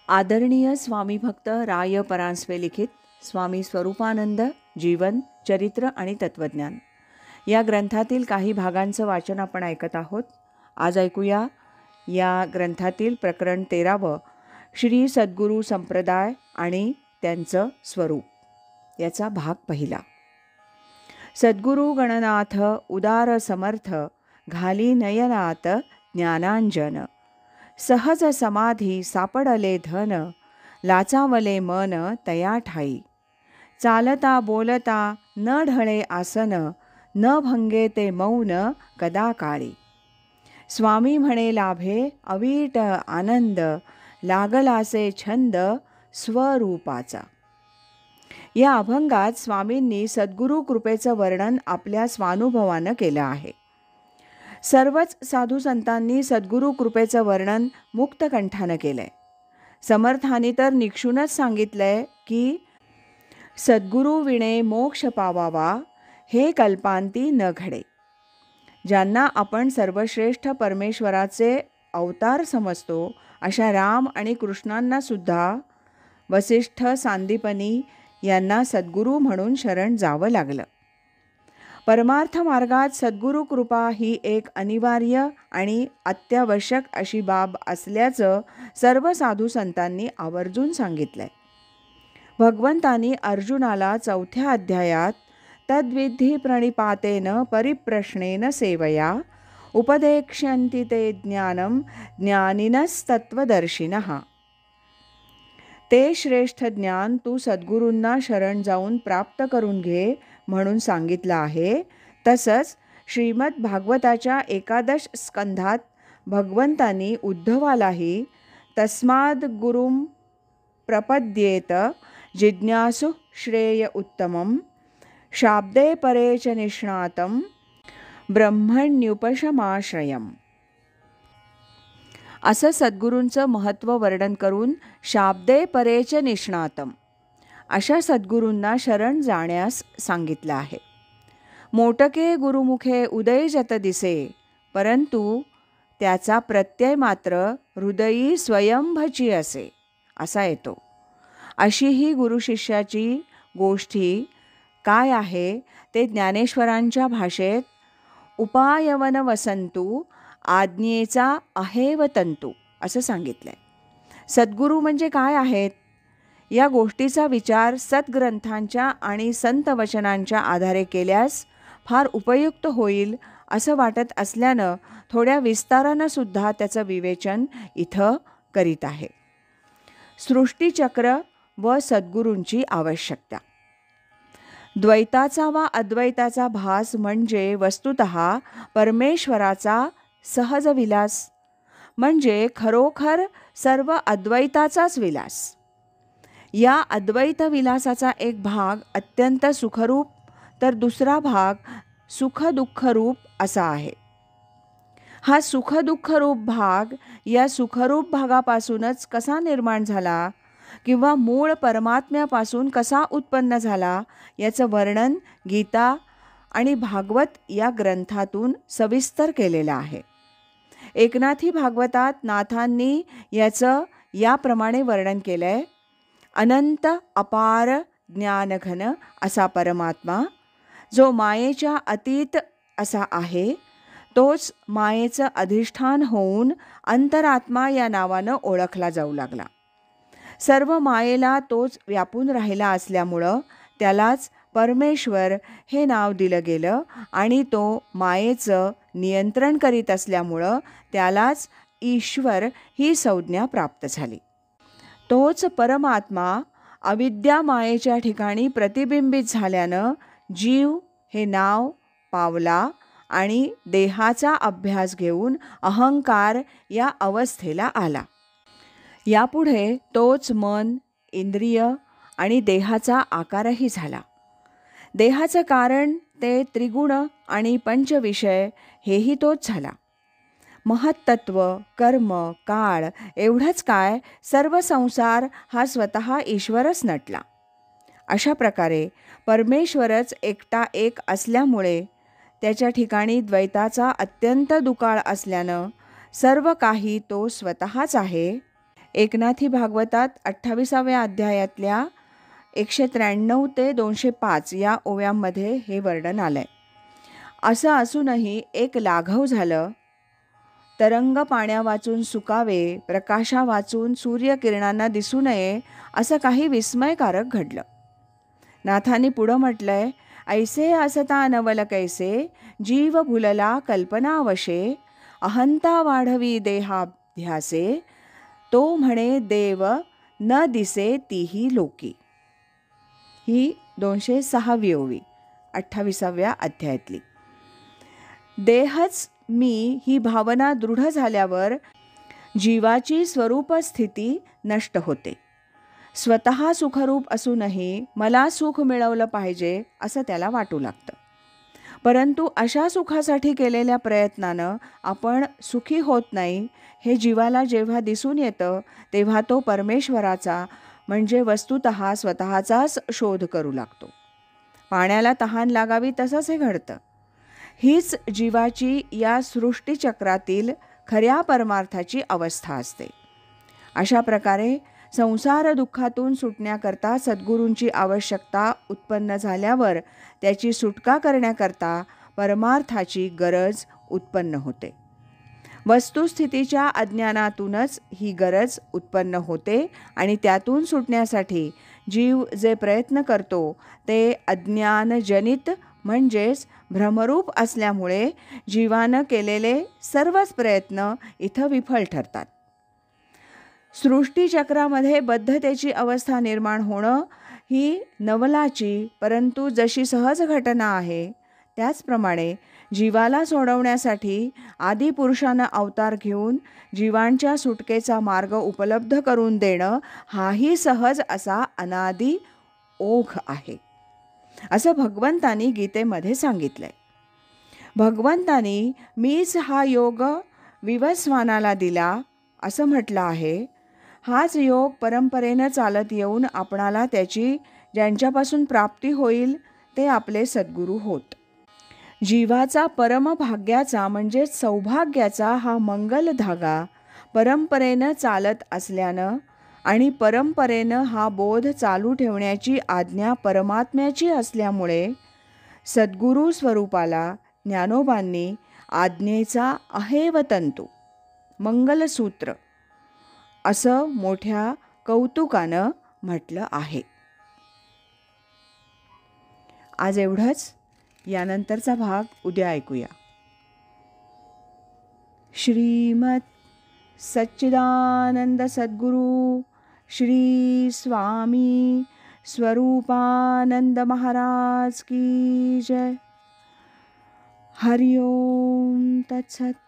आदरणीय स्वामी भक्त राय परांजपे लिखित स्वामी स्वरूपानंद जीवन चरित्र आणि तत्वज्ञान या ग्रंथातील काही भागांचं वाचन आपण ऐकत आहोत. आज ऐकूया या ग्रंथातील प्रकरण 13 श्री सद्गुरू संप्रदाय आणि त्यांचं स्वरूप याचा भाग पहिला. सद्गुरू गणनाथ उदार समर्थ घाली नयनात ज्ञानांजन सहज समाधी सापडले धन लाचावले मन तया ठाई चालता बोलता न ढळे आसन न भंगे ते मौन कदा काळी स्वामी म्हणे लाभे अवीट आनंद लागलासे छंद स्वरूपाचा. या अभंगात स्वामींनी सद्गुरू कृपेचं वर्णन आपल्या स्वानुभवानं केलं आहे. सर्वच साधू संतांनी सद्गुरू कृपेचं वर्णन मुक्तकंठानं केलंय. समर्थांनी तर निक्षूनच सांगितलंय की सद्गुरू विणे मोक्ष पावावा हे कल्पांती न घडे. ज्यांना आपण सर्वश्रेष्ठ परमेश्वराचे अवतार समजतो अशा राम आणि कृष्णांना सुद्धा वसिष्ठ सांदीपनी यांना सद्गुरू म्हणून शरण जावं लागलं. परमार्थ मार्गात सद्गुरू कृपा ही एक अनिवार्य आणि अत्यावश्यक अशी बाब असल्याचं सर्व साधू संतांनी आवर्जून सांगितलंय. भगवंतांनी अर्जुनाला 4थ्या अध्यायात तद्विधी प्रणिपातेन परिप्रश्नेन सेवया उपदेक्ष्यन्ति ते ज्ञानम ज्ञानिनस्तत्वदर्शिनः ते श्रेष्ठ ज्ञान तू सद्गुरूंना शरण जाऊन प्राप्त करून घे म्हणून सांगितलं आहे. तसंच श्रीमद भागवताच्या 11 स्कंधात भगवंतांनी उद्धवालाही तस्माद गुरुम प्रपद्येत जिज्ञासु श्रेय उत्तमम शाब्दे परे च निष्णातं ब्रह्मण्युपशमाश्रयम् असं सद्गुरूंचं महत्त्व वर्णन करून शाब्दे परे च निष्णातं अशा सद्गुरूंना शरण जाण्यास सांगितलं आहे. मोटके गुरुमुखे उदय जत दिसे परंतु त्याचा प्रत्यय मात्र हृदयी स्वयंभची असे असा येतो. अशी ही गुरुशिष्याची गोष्टी काय आहे ते ज्ञानेश्वरांच्या भाषेत उपायवन वसंतू आज्ञेचा अहेव तंतू असं सांगितलंय. सद्गुरू म्हणजे काय आहेत या गोष्टीचा विचार सद्ग्रंथांच्या आणि संतवचनांच्या आधारे केल्यास फार उपयुक्त होईल असं वाटत असल्यानं थोड्या विस्तारानं सुद्धा त्याचं विवेचन इथं करीत आहे. सृष्टीचक्र व सद्गुरूंची आवश्यकता. द्वैताचा वा अद्वैताचा भास म्हणजे वस्तुतः परमेश्वराचा सहज विलास म्हणजे खरोखर सर्व अद्वैताचाच विलास. या अद्वैत विलासाचा एक भाग अत्यंत सुखरूप तर दुसरा भाग सुखदुःखरूप असा आहे. हा सुखदुःखरूप भाग या सुखरूप भागापासूनच कसा निर्माण झाला किंवा मूळ परमात्म्यापासून कसा उत्पन्न झाला याचं वर्णन गीता आणि भागवत या ग्रंथातून सविस्तर केलेलं आहे. एकनाथी भागवतात नाथांनी याचं याप्रमाणे वर्णन केलंय. अनंत अपार ज्ञानघन असा परमात्मा जो मायेच्या अतीत असा आहे तोच मायेचं अधिष्ठान होऊन अंतरात्मा या नावानं ओळखला जाऊ लागला. सर्व मायेला तोच व्यापून राहिला असल्यामुळं त्यालाच परमेश्वर हे नाव दिलं गेलं आणि तो मायेचं नियंत्रण करीत असल्यामुळं त्यालाच ईश्वर ही संज्ञा प्राप्त झाली. तोच परमात्मा अविद्या मायेच्या ठिकाणी प्रतिबिंबित झाल्यानं जीव हे नाव पावला आणि देहाचा अभ्यास घेऊन अहंकार या अवस्थेला आला. यापुढे तोच मन, इंद्रिय आणि देहाचा आकारही झाला. देहाचं कारण ते त्रिगुण आणि पंचविषय हेही तोच झाला. महत्तत्व, कर्म, काळ एवढंच काय सर्व संसार हा स्वतः ईश्वरच नटला. अशा प्रकारे परमेश्वरच एकटा एक असल्यामुळे त्याच्या ठिकाणी द्वैताचा अत्यंत दुकाळ असल्यानं सर्व काही तो स्वतःच आहे एकनाथी भागवतात 28व्या अध्यायातल्या 193 ते 205 या ओव्यांमध्ये हे वर्णन आलंय. असं असूनही एक लाघव झालं. तरंग पाण्या वाचून सुकावे, प्रकाशा वाचून सूर्यकिरणांना दिसू नये, असं काही विस्मयकारक घडलं. नाथांनी पुढं म्हटलंय, ऐसे असता नवल कैसे, जीव भुलला कल्पनावशे, अहंता वाढवी देहाध्यासे, तो म्हणे देव न दिसे तीही लोकी. ही 206वी ओवी 28व्या अध्यायातली. देहच मी ही भावना दृढ झाल्यावर जीवाची स्वरूप स्थिती नष्ट होते. स्वतः सुखरूप असूनही मला सुख मिळवलं पाहिजे असं त्याला वाटू लागतं. परंतु अशा सुखासाठी केलेल्या प्रयत्नानं आपण सुखी होत नाही हे जीवाला जेव्हा दिसून येतं तेव्हा तो परमेश्वराचा म्हणजे वस्तुतः स्वतःचाच शोध करू लागतो. पाण्याला तहान लागावी तसंच हे घडतं. हीच जीवाची या सृष्टीचक्रातील खऱ्या परमार्थाची अवस्था असते. अशा प्रकारे संसार दुःखातून सुटण्याकरता सद्गुरूंची आवश्यकता उत्पन्न झाल्यावर त्याची सुटका करण्याकरता परमार्थाची गरज उत्पन्न होते. वस्तुस्थितीच्या अज्ञानातूनच ही गरज उत्पन्न होते आणि त्यातून सुटण्यासाठी जीव जे प्रयत्न करतो ते अज्ञानजनित म्हणजेच भ्रमरूप असल्यामुळे जीवानं केलेले सर्वच प्रयत्न इथं विफल ठरतात. सृष्टीचक्रामध्ये बद्धतेची अवस्था निर्माण होणं ही नवलाची परंतु जशी सहज घटना आहे, त्याचप्रमाणे जीवाला सोडवण्यासाठी आदिपुरुषानं अवतार घेऊन जीवांच्या सुटकेचा मार्ग उपलब्ध करून देणं हाही सहज असा अनादी ओघ आहे, असं भगवंतांनी गीतेमध्ये सांगितलंय. भगवंतांनी मीच हा योग विवस्वानाला दिला असं म्हटलं आहे. हाच योग परंपरेनं चालत येऊन आपणाला त्याची ज्यांच्यापासून प्राप्ती होईल ते आपले सद्गुरू होत. जीवाचा परमभाग्याचा म्हणजे सौभाग्याचा हा मंगल धागा परंपरेनं चालत असल्यानं आणि परंपरेनं हा बोध चालू ठेवण्याची आज्ञा परमात्म्याची असल्यामुळे सद्गुरू स्वरूपाला ज्ञानोबांनी आज्ञेचा अहेव तंतू मंगलसूत्र असं मोठ्या कौतुकानं म्हटलं आहे. आज एवढंच. यानंतरचा भाग उद्या ऐकूया. श्रीमत सच्चिदानंद सद्गुरु श्री स्वामी स्वरूपानंद महाराज की जय. हरि ओम तत्सत.